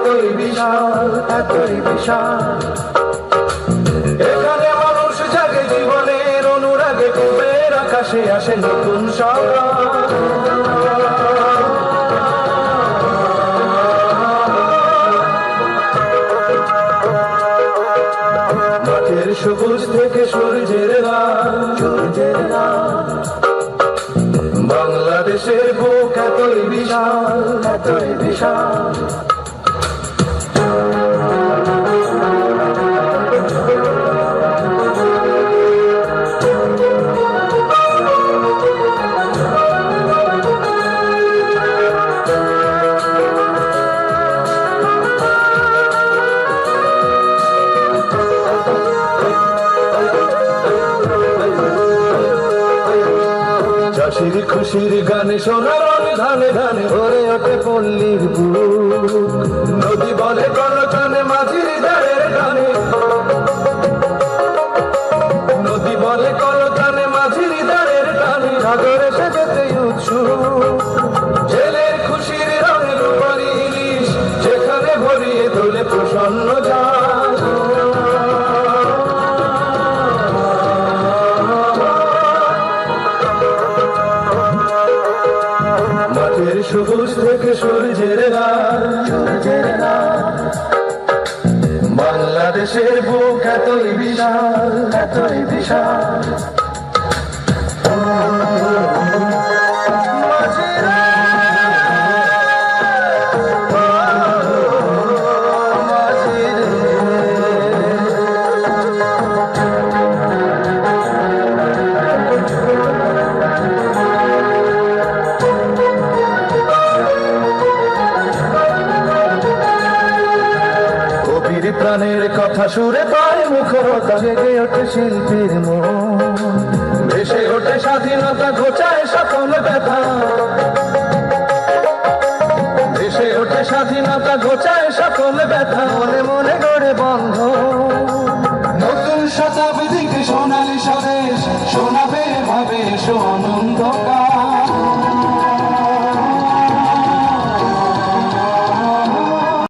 এতই বিশাল, এতই বিশাল। এখানে মানুষ জাগে জীবনের অনুরাগে, কুবের আকাশে আসে নতুন সকাল। মাঠের সবুজ থেকে সূর্যের লাল, সূর্যের লাল। বাংলাদেশের বুক এতই বিশাল, এতই বিশাল। চাষির খুশির গানে সোনার ধানে ধানে ভরে ওঠে পল্লীর বুক। নদী বলে কলতানে মাঝির ধারের গানে, নদী বলে কলতানে মাঝির ধারের গানে। সাগরে সেজেতে উৎসুক জেলের খুশির রঙে রূপালী ইলিশ, যেখানে ভরিয়ে তোলে প্রসন্ন জাল। মাঠের সবুজ থেকে সূর্যের লাল, সূর্যের লাল। বাংলাদেশের বুক এতই বিশাল, এতই বিশাল। প্রাণের কথা সুরে পায় মুখরতা, জেগে ওঠে শিল্পীর মন। ভেসে ওঠে স্বাধীনতা, ঘোচায় সকল ব্যথা। ভেসে ওঠে স্বাধীনতা, ঘোচায় সকল ব্যথা। মনে মনে গড়ে বন্ধ নতুন শতাব্দীকে সোনালী স্বদেশ, শোনাবে ভাবে শোনো।